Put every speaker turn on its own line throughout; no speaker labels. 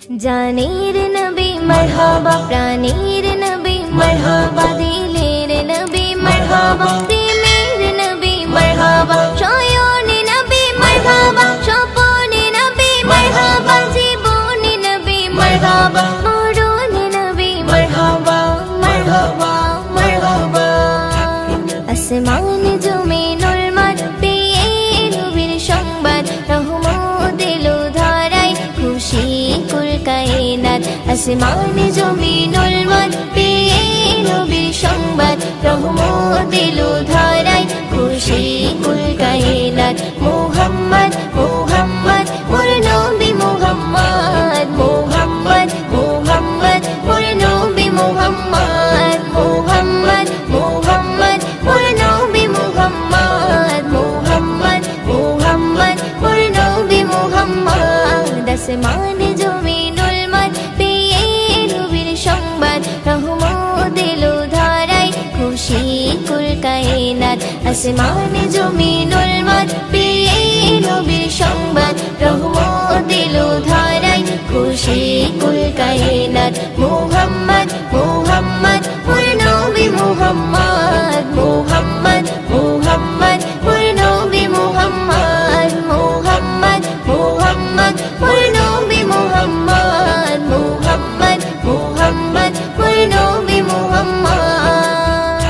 জানের নবী মারহাবা, প্রাণের নবী মারহাবা, দিলের নবী মারহাবা, প্রেমের নবী মারহাবা, শয়নে নবী মারহাবা, স্বপনে নবী মারহাবা, জীবনে নবী মারহাবা, মরণে নবী মারহাবা, মারহাবা, মারহাবা। আসমান জমিনুল মাঠ পেয়ে নবীর সংবাদ, রহমত এলো ধারায়, খুশি কুল কায়নাত। আসমান জমিনুল মাঠ পেয়ে নবীর সংবাদ, রহমত এলো ধারায়, খুশি কুল কায়নাত। মুহাম্মদ মুহাম্মদ মোর নবী মুহাম্মদ, মুহাম্মদ মুহাম্মদ মোর নবী মুহাম্মদ, মুহাম্মদ মুহাম্মদ মোর নবী মুহাম্মদ, মুহাম্মদ মুহাম্মদ মোর নবী মুহাম্মদ। আসমান জমিনুল মাঠ পেয়ে নবীর সংবাদ, রহমত এলো ধারায়, খুশি কুল কায়নাত। আসমান জমিনুল মাঠ পেয়ে নবীর সংবাদ, রহমত এলো ধারায়, খুশি কুল কায়নাত। মুহাম্মদ মুহাম্মদ মোর নবী মুহাম্মদ, মুহাম্মদ মুহাম্মদ মোর নবী মুহাম্মদ, মুহাম্মদ মুহাম্মদ মোর নবী মুহাম্মদ, মুহাম্মদ মুহাম্মদ মোর নবী মুহাম্মদ।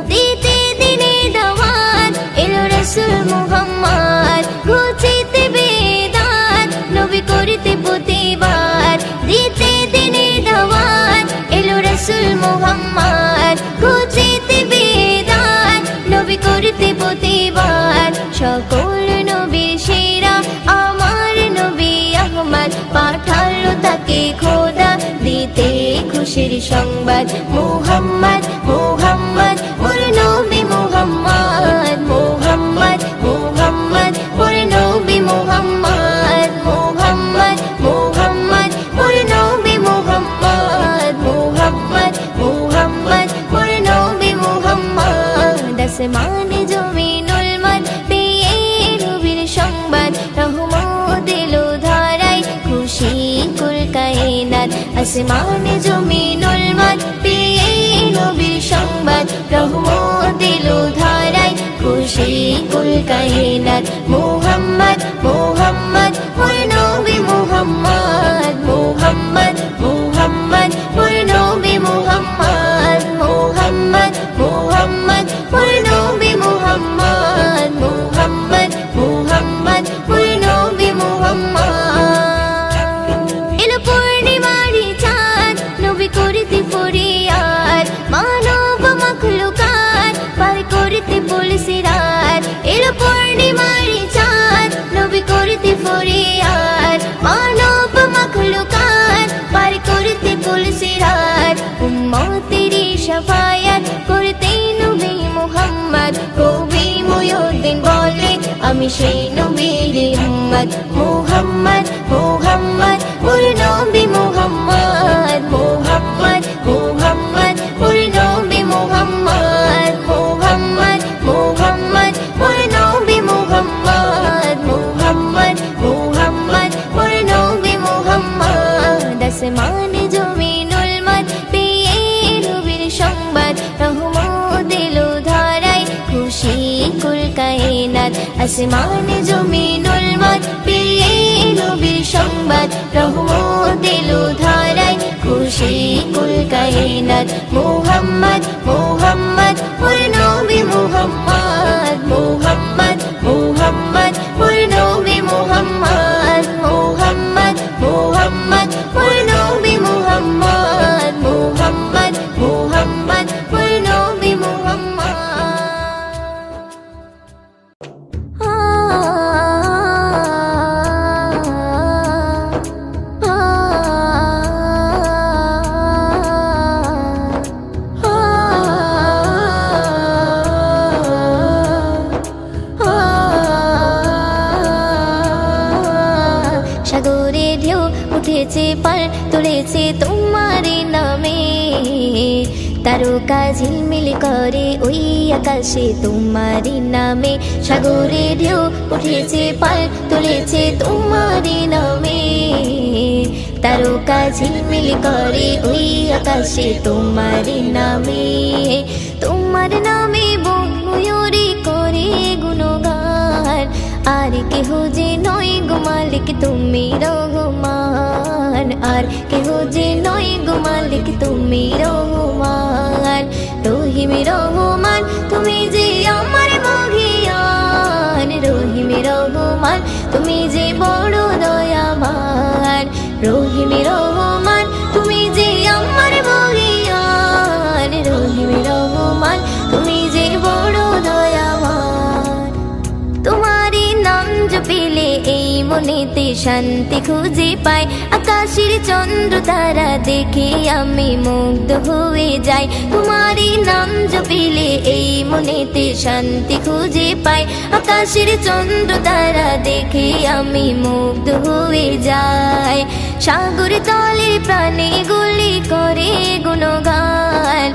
দিতে দিনে দাওয়াত এলো রাসূল মুহাম্মদ, ঘুচিতে বেদাত নবী করিতে প্রতিবাদ। দিতে দিনে দাওয়াত এলো রাসূল মুহাম্মদ, ঘুচিতে বেদাত নবী করিতে প্রতিবাদ। সকল নবীর সেরা আমার নবী আহমদ, পাঠালো তাকে খোদা দিতে খুশির সংবাদ। মুহাম্মদ মুহাম্মদ মোর নবী মুহাম্মদ, মুহাম্মদ মুহাম্মদ মোর নবী মুহাম্মদ, মুহাম্মদ মুহাম্মদ মোর নবী মুহাম্মদ, মুহাম্মদ মুহাম্মদ মোর নবী মুহাম্মদ। আসমান জমিনুল মাঠ পেয়ে নবীর সংবাদ, রহমত এলো ধারায়, খুশি কুল কায়নাত। আসমান জমিনুল মাঠ পেয়ে নবীর সংবাদ, রহমত এলো ধারায়, খুশি কুল কায়নাত। মুহাম্মদ মুহাম্মদ মোর নবী মুহাম্মদ, মুহাম্মদ মুহাম্মদ মোর নবী মুহাম্মদ, মুহাম্মদ মুহাম্মদ মোর নবী মুহাম্মদ, মুহাম্মদ মুহাম্মদ মোর নবী মুহাম্মদ। এলো পূর্ণিমারি চাঁদ নবী করিতে ফরিয়াদ, মানব মাখলুকাত পার করিতে বলছে রাত। এলো পূর্ণিমারি চাঁদ নবী করিতে ফরিয়াদ, মানব মাখলুকাত পার করিতে বলছে রাত। উম্মতেরি শাফায়াত করতে নবী মুহাম্মদ, কবি মুয়ুদ্দিন বলে আমি সেই নবীর উম্মত। মুহাম্মদ মুহাম্মদ মোর নবী মুহাম্মদ, মুহাম্মদ মুহাম্মদ মোর নবী মুহাম্মদ, মুহাম্মদ মুহাম্মদ মোর নবী মুহাম্মদ, মুহাম্মদ মুহাম্মদ মোর নবী মুহাম্মদ। আসমান জমিনুল মাঠ পেয়ে নবীর সংবাদ, রহমত এলো ধারায়, খুশি কুল কায়নাত। আসমান জমিনুল মাঠ পেয়ে নবীর সংবাদ, রহমত এলো ধারায়, খুশি কুল কায়নাত। মুহাম্মদ মুহাম্মদ মোর নবী মুহাম্মদ, মুহাম্মদ মুহাম্মদ মোর নবী মুহাম্মদ, মুহাম্মদ মুহাম্মদ মোর নবী মুহাম্মদ, মুহাম্মদ মুহাম্মদ মোর নবী মুহাম্মদ। সাগরে ঢেউ উঠেছে পার তুলেছে তোমার নামে, তারকা ঝিলমিল করে ওই আকাশে তোমার নামে। সাগরে ঢেউ উঠেছে পার তুলেছে তোমার নামে, তারকা ঝিলমিল করে ওই আকাশে তোমারি নামে। তোমার নামে বন ময়ূরী করে গুণগান, আর কেহ যে নয় গো মালিক তুমি রহমান, আর কেহ যে নয় গো মালিক তুমি রহমান। রহিম রহমান তুমি যে আমার মহিয়ান, রহিম রহমান তুমি যে বড় দয়াবান। রহিম রহমান তুমি যে আমার মহিয়ান, রহিম রহমান তুমি যে বড় দয়াবান। তোমারই নাম জপিলে এই মনেতে শান্তি খুঁজে পাই, আকাশের চন্দ্র তারা দেখে আমি মুগ্ধ হয়ে যাই। তোমারই নাম জপিলে এই মনেতে শান্তি খুঁজে পাই, আকাশের চন্দ্র তারা দেখে আমি মুগ্ধ হয়ে যাই। সাগর তলে প্রাণে গুলি করে গুণগান,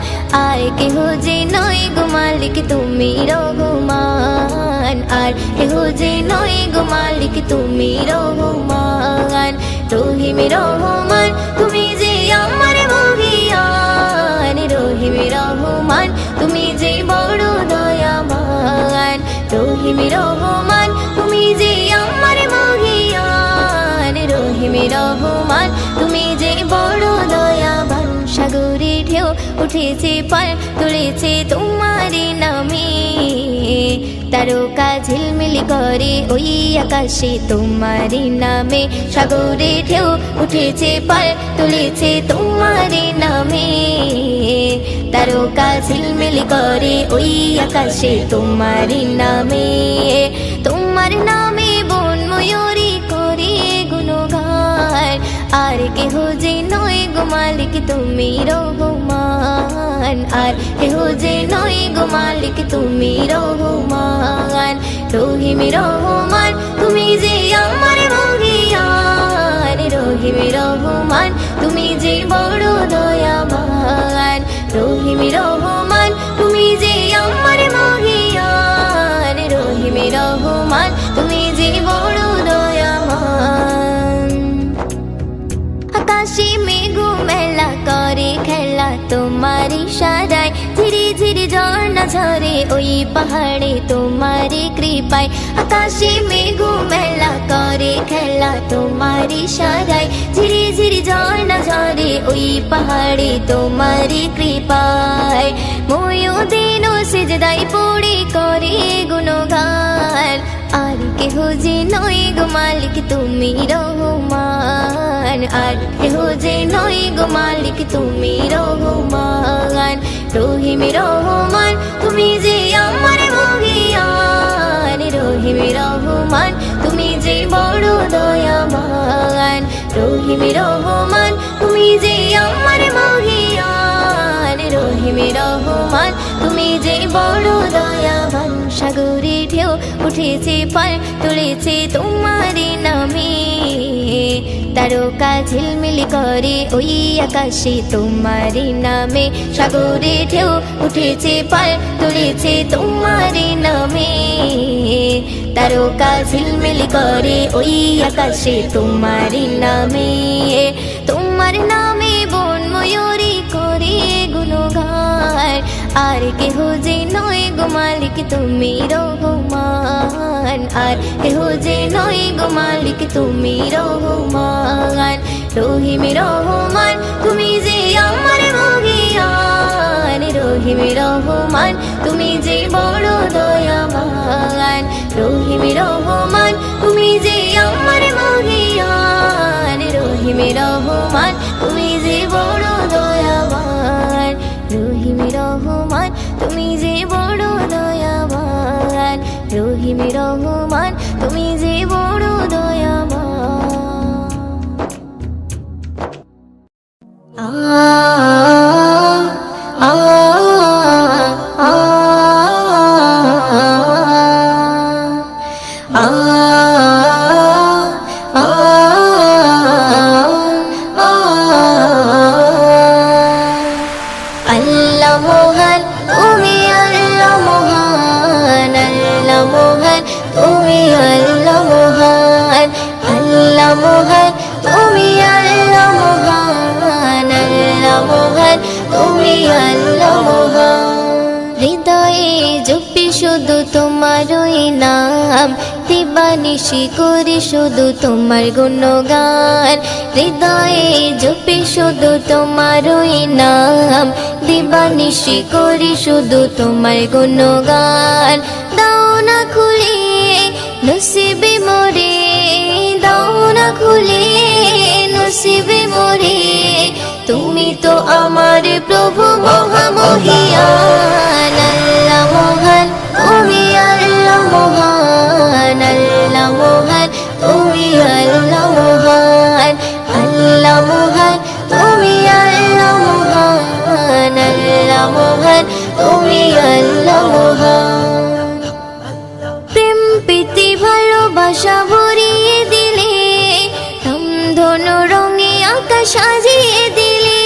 আর কেহ যে নয় গো মালিক তুমি রহমান, আর কেহ যে নয় গো মালিক তুমি রহমান। রহিম রহমান তুমি যে আমার মহিয়ান, রহিম রহমান তুমি যে বড় দয়াবান। রহিম রহমান তুমি যে আমার মহিয়ান, রহিম রহমান তুমি যে বড় দয়াবান। সাগরে ঢেউ উঠেছে পাল তুলেছে তোমারি নামে, তারকা ঝিলমিল করে ওই আকাশে তোমারি নামে। সাগরে ঢেউ উঠেছে পাল তুলেছে তোমারি নামে, তারকা ঝিলমিল করে ওই আকাশে তোমারি নামে। তোমার নামে বন ময়ূরী করে গুণগান, আর কেহ যে নয় গো মালিক তুমি রহমান, আর কেহ যে নয় গো মালিক তুমি রহমান। রহিম রহমান তুমি যে আমার মহিয়ান, রহিম রহমান তুমি যে বড় দয়াবান। রহিম রহমান তুমি যে আমার মহিয়ান, রহিম রহমান তুমি যে বড় দয়াবান। আকাশে মেঘ মেলা করে খেলা তোমার ইশারায়, ধীরে ধীরে ঝর্ণা ঝরে ওই পাহাড়ে তোমার কৃপায়। আকাশে মেঘ মেলা করে খেলা তোমার ইশারায়, ধীরে ধীরে ঝর্ণা ঝরে ওই পাহাড়ে তোমার কৃপায়। ময়ূদিন সিজদায় পড়ে করে গুণগান, আর কেহ যে নয় গো মালিক তুমি রহমান, আর কেহ যে নয় গো মালিক তুমি রহমান। রহিম রহমান তুমি যে আমার মহিয়ান, রহিম রহমান তুমি যে বড় দয়াবান। রহিম রহমান তুমি যে আমার মহিয়ান, রহিম রহমান তুমি যে বড় দয়াবান। সাগরে ঢেউ উঠেছে পাল তুলেছে তোমারি নামে, তারকা ঝিলমিল করে ওই আকাশে তোমারি নামে। সাগরে ঢেউ উঠেছে পাল তুলেছে তোমারি নামে, তারকা ঝিলমিল করে ওই আকাশে তোমারি নামে। তোমার নামে বন ময়ূরী করে গুণগান, আর কেহ যে নয় গো মালিক তুমি রহমান, আর কেহ যে নয় গো মালিক তুমি রহমান। রহিম রহমান তুমি যে আমার মহিয়ান, রহিম রহমান তুমি যে বড় দয়াবান। রহিম রহমান তুমি যে আমার মহিয়ান, রহিম রহমান তুমি যে বড় দয়াবান। রহিম রহমান তুমি যে বড় দয়াবান, রহিম রহমান তুমি যে বড় দয়াবান। আ আ আ আ আল্লাহ মহান তুমি আল্লাহ মহান, আল্লাহ মহান তুমি আল্লাহ মহান, আল্লাহ মহান তুমি আল্লাহ তুমি আল্লাহ মহান। হৃদয়ে জপি শুধু তোমারই নাম, দিবানিশি করি শুধু তোমার গুণগান। হৃদয়ে জপি শুধু তোমারই নাম, দিবানিশি করি শুধু তোমার গুণগান। দাও না খুলে নসিবে মোরে, দাও না খুলে নসিবে মোরে, তুমি তো আমার প্রভু মহামহিয়ান। আল্লাহ মহান তুমি আল্লাহ মহান, আল্লাহ মহান তুমি আল্লাহ মহান, আল্লাহ মহান তুমি আল্লাহ মহান, আল্লাহ মহান তুমি আল্লাহ মহান। প্রেম প্রীতি ভালোবাসা ভরিয়ে দিলে, রামধনু রঙে আকাশ সাজিয়ে দিলে,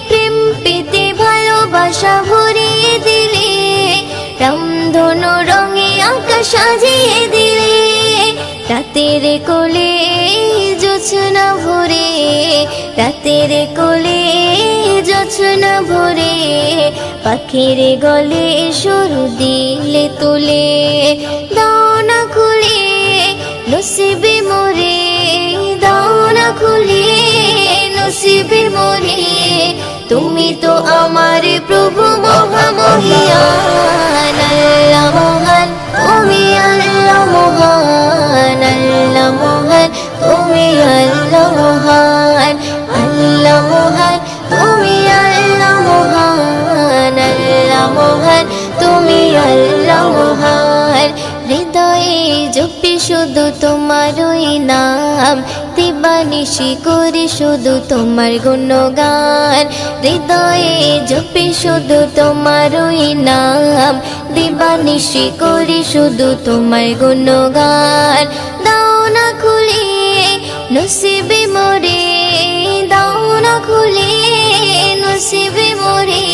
প্রেম প্রীতি ভালোবাসা ভরিয়ে দিলে, রামধনু রঙে আকাশ সাজিয়ে দিলে। রাতের কোলে জোছনা ভরে, রাতের কোলে জোছনা ভরে, পাখির গলে সুর দিলে তুলে। দাও না খুলে নসিবে মোরে, দাও না খুলে নসিবে মোরে, তুমি তো আমার প্রভু মহামহিয়ান। আল্লাহ মহান তুমি আল্লাহ মহান, আল্লাহ মহান তুমি আল্লাহ মহান, আল্লাহ মহান তুমি আল্লাহ মহান, আল্লাহ মহান তুমি আল্লাহ মহান। হৃদয়ে জপি শুধু তোমারই নাম, দিবানিশি করি শুধু তোমার গুণগান। হৃদয়ে জপি শুধু তোমারই নাম, দিবানিশি করি শুধু তোমার গুণগান। দাও না খুলে নসিবে মোরে, দাও না খুলে নসিবে মোরে,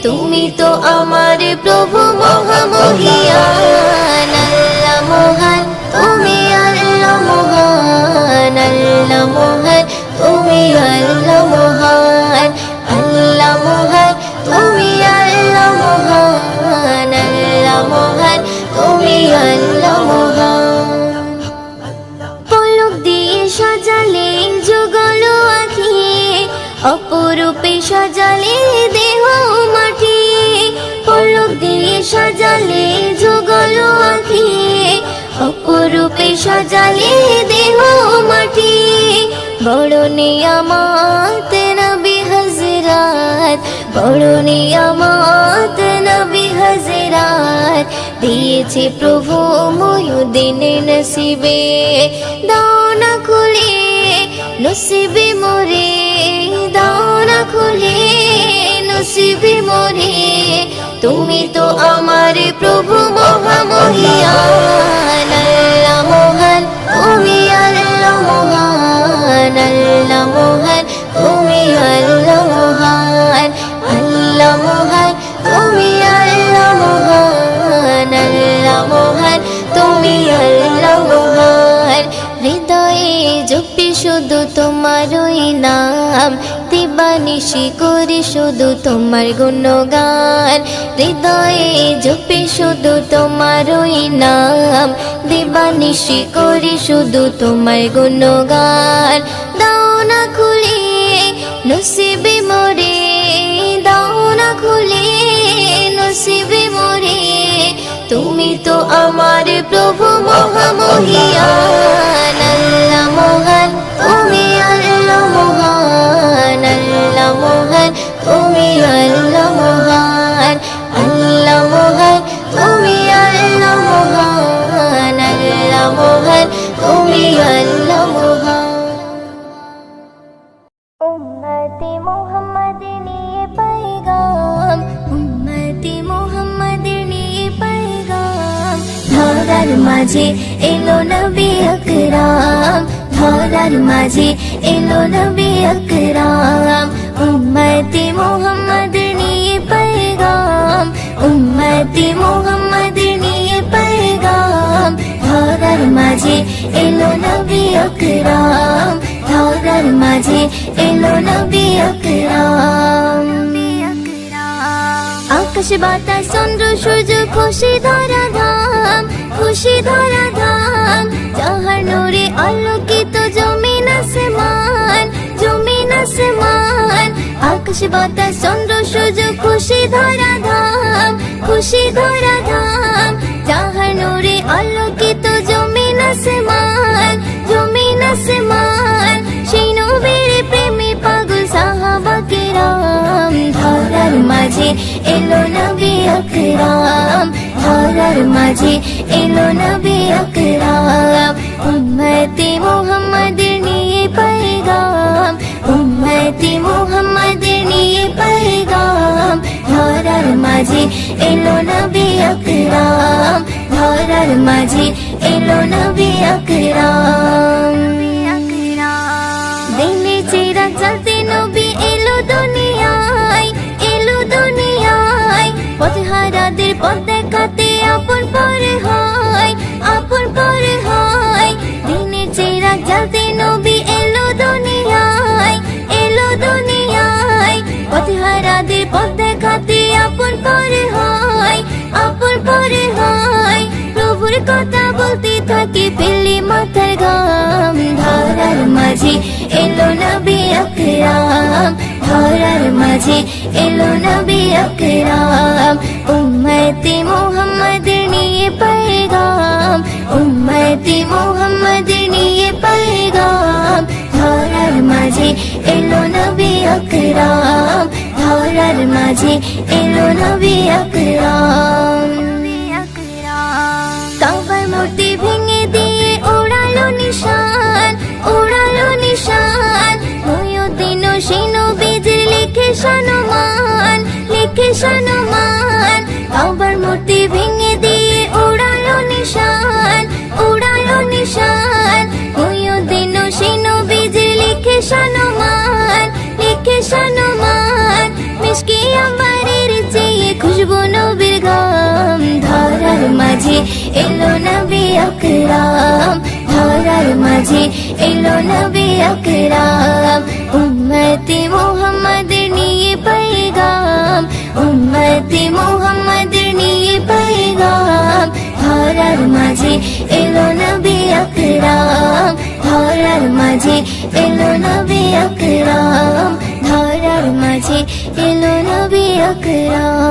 তুমি তো আমার প্রভু মহামহিয়ান। আল্লাহ মহান তুমি আল্লাহ মহান, আল্লাহ মহান তুমি আল্লাহ মহান, আল্লাহ মহান তুমি আল্লাহ মহান, আল্লাহ মহান তুমি আল্লাহ মহান। পলক দিয়ে সাজালে যুগল আঁখি, অপরূপে সাজালে দেহ মাটি। পলক দিয়ে সাজালে যুগল আঁখি, অপরূপে সাজালে দেহ মাটি। বড় নিয়ামত নবী হযরত, বড় নিয়ামত নবী হযরত, দিয়েছে প্রভু মুহিউদ্দিন নসিবে। দাও না খুলে নসিবে মোরে, দাও না খুলে নসিবে মোরে, তুমি তো আমার প্রভু মহামহিয়ান। আল্লাহ মহান তুমি আল্লাহ মহান, আল্লাহ মহান তুমি আল্লাহ মহান, আল্লাহ মহান তুমি আল্লাহ মহান, আল্লাহ মহান তুমি আল্লাহ মহান। হৃদয়ে জপি শুধু তোমারই নাম, দিবানিশি করি শুধু তোমার গুণগান। হৃদয়ে জপি শুধু তোমারই নাম, দিবানিশি করি শুধু তোমার গুণগান। দাও না খুলে নসিবে মোরে, দাও না খুলে নসিবে মোরে, তুমি তো আমার প্রভু মহামহিয়ান। আল্লাহ মহান তুমি আল্লাহ মহান, আল্লাহ মহান তুমি আল্লাহ মহান, আল্লাহ মহান তুমি আল্লাহ মহান, আল্লাহ মহান তুমি আল্লাহ মহান। উম্মতে মুহাম্মদ নিয়ে पैगाम, উম্মতে মুহাম্মদ নিয়ে पैगाम। ধরার মাঝে এলো নবী আকরাম, ধরার মাঝে এলো নবী আকরাম। উম্মতে মুহাম্মদ নিয়ে पैगाम, উম্মতে মুহাম্মদ নিয়ে पैगाम। ধরার মাঝে এলো নবী আকরাম, ধরার মাঝে এলো নবী আকরাম। আকাশ বাতাস চন্দ্র সূর্য খুশি ধরা ধাম, খুশি ধরা ধাম। যাহার নূরে আলোকিত জমিন আসমান, জমিন আসমান। আকাশ বাতাস চন্দ্র সূর্য খুশি ধরা ধাম, খুশি ধরা ধাম। যাহার নূরে আলোকিত জমিন আসমান, জমিন আসমান। সেই নবীর প্রেমে পাগল সাহাবা কেরাম। ধরার মাঝে এলো নবী আকরাম, ধরার মাঝে এলো নবী আকরাম। উম্মতে মুহাম্মাদের নিয়ে পয়গাম, উম্মতে মুহাম্মাদের নিয়ে পয়গাম। ধরার মাঝে এলো নবী আকরাম, ধরার মাঝে এলো নবী আকরাম। দিনে চিরাগ জ্বালতে নবী এলো দুনিয়ায়, এলো দুনিয়ায়। পথহারাদের পথ দেখাতে আপন পর হয়, আপন পর হয়। দিনে চিরাগ জ্বালতে নবী এলো দুনিয়ায়, এলো দুনিয়ায়। পথহারাদের পথ দেখাতে আপন পর হয়, আপন পর হয়। প্রভুর কথা বলতে থাকে ফেলে মাথার ঘাম। ধরার মাঝে এলো নবী আকরাম, ধরার মাঝে এলো নবী আকরাম। উম্মতে মুহাম্মাদের নিয়ে পয়গাম, উম্মতে মুহাম্মাদের নিয়ে পয়গাম। ধরার মাঝে এলো নবী আকরাম, ধরার মাঝে এলো নবী আকরাম। কাবার মূর্তি ভেঙে দিয়ে ওড়ালো নিশান, ওড়ালো নিশান। মুহিউদ্দিন সেই নবীজির লিখে সম্মান, লিখে সম্মান। কাবার মূর্তি ভেঙে দিয়ে ওড়ালো নিশান, ওড়ালো নিশান। মুহিউদ্দিন সেই নবীজির লিখে সম্মান, লিখে সম্মান। মিশকে আম্বারের চেয়ে খুশবু নবীর গাম। ধরার মাঝে এলো নবী আকরাম, ধরার মাঝে এলো নবী আকরাম। উম্মতে মুহাম্মাদের নিয়ে পয়গাম, উম্মতে মুহাম্মাদের নিয়ে পয়গাম। ধরার মাঝে এলো নবী আকরাম, ধরার মাঝে এলো নবী আকরাম। ধরার মাঝে এলো নবী আকরাম।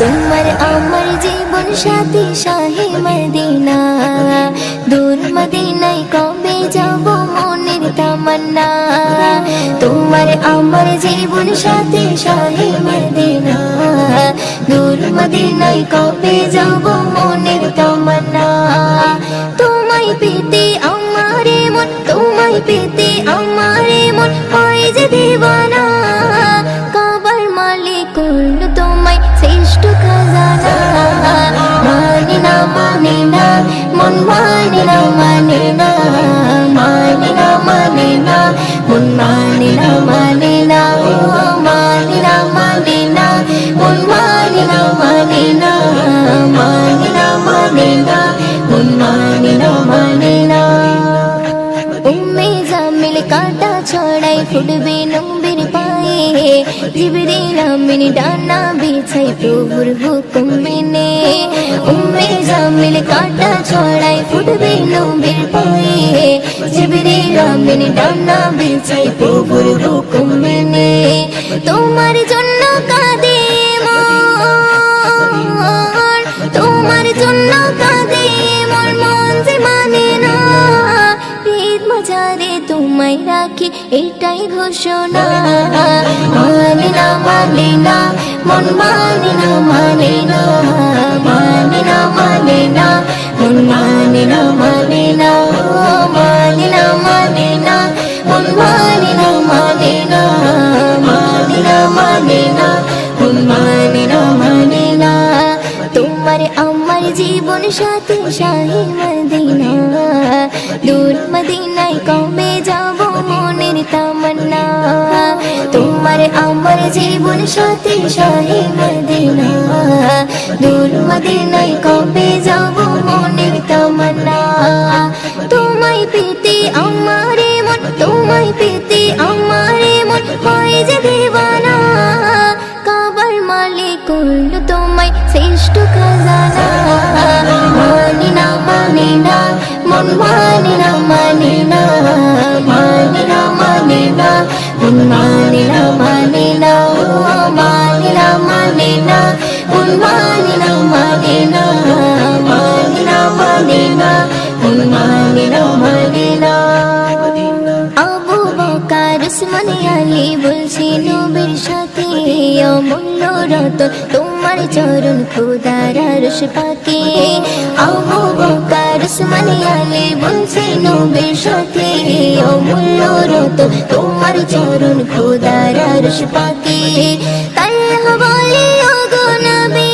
তোমার আমার জীবন সাথী শাহে মদিনা, দূর মদিনায় কবে যাব মনের তামান্না। তোমার আমার জীবন সাথী শাহে মদিনা, দূর মদিনায় কবে যাব মনের তামান্না। তোমায় পেতে আমারে মন, তোমায় পেতে আমারে মন হয় যে দিওয়ানা। কাবার মালিক করলো তোমায় শ্রেষ্ঠ খাজানা। মানে না মানে না মন, মানে না মানে না, মানে না মানে না মন, মানে না মানে না, ও মানে না মানে না মন, মানে না মানে না, মানে না মানে না মন, মানে না মানে না। উম্মে জামিল কাটা ছড়াই ফুটবে নবীর পায়ে। জিবরিল আমিন ডানা বিছাই প্রভুর হুকুম মেনে। উম্মে জামিল কাটা ছড়াই ফুটবে নবীর পায়ে। জিবরিল আমিন ডানা বিছাই প্রভুর হুকুম মেনে। তোমার জন্য কাঁদে মন, তোমার জন্য কাঁদে মন, মন যে মানে না। ঈদ মাঝারে তোমায় রাখি এটাই ঘোষণা। মানে না মানে না মন, মানে না মানে না, মানে না মানে না মন, মানে না মানে না, ও মানে না মানে না মন, মানে না মানে না, মানে না মানে না মন, মানে না মানে না। তোমার আমার জীবন সাথী শাহে মদিনা দূর মদিনায় কবে যাব মনের তামান্না তোমার আমার জীবন সাথী শাহে মদিনা দূর মদিনায় কবে যাব মনের তামান্না তোমায় পেতে আমারে মন তোমায় পেতে আমারে মন হয় যে দিওয়ানা কাবার মালিক করল তোমায় শ্রেষ্ঠ খাজানা মানি না মানি না মন মানি না মানি না মানি না মানি না মন মানি না মানি না মানি না মানি না মন মানি না মানি না মানি না মানি না মন মানি না মানি না আবু বকর উসমান আলী বলছি নবীর সাথে অমূল্য রতন তোমার চরণ খোদার আরশ পাকে আবু বকর উসমান আলী বলছি নবীর সাথে অমূল্য রতন তোমার চরণ খোদার আরশ পাকে তালহা বলে ওগো নবী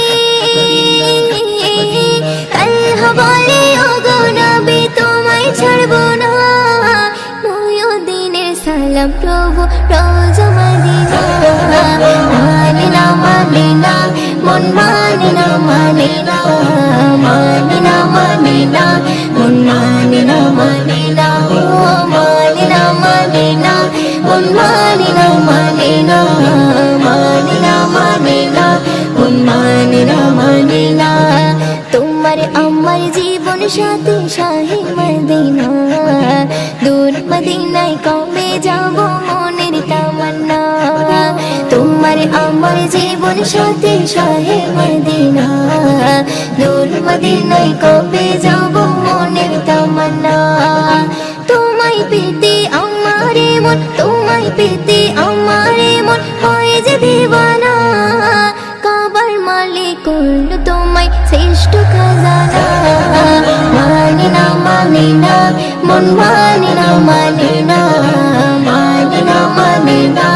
তালহা বলে ওগো নবী তোমায় ছাড়বো না সালাম প্রভু রোজ মদিনা মানি না মানি না মন মানি না মানি না মানি না মানি না মন মানি না মানি না মানি না মানি না মন মানি না মানি না মানি না মানি না মন মানি না মানি না তোমার আমার জীবন সাথী শাহে মদিনা দূর মদিনায় কবে যাব মনের তামান্না তোমার আমার জীবন সাথী শাহে মদিনা দূর মদিনায় কবে যাব মনের তামান্না তোমায় পেতে আমারে মন তোমায় পেতে আমারে মন হয় যে দিওয়ানা কাবার মালিক করল তোমায় শ্রেষ্ঠ খাজানা মানি না মানি না মন মানি না মানি না মানি না মানি না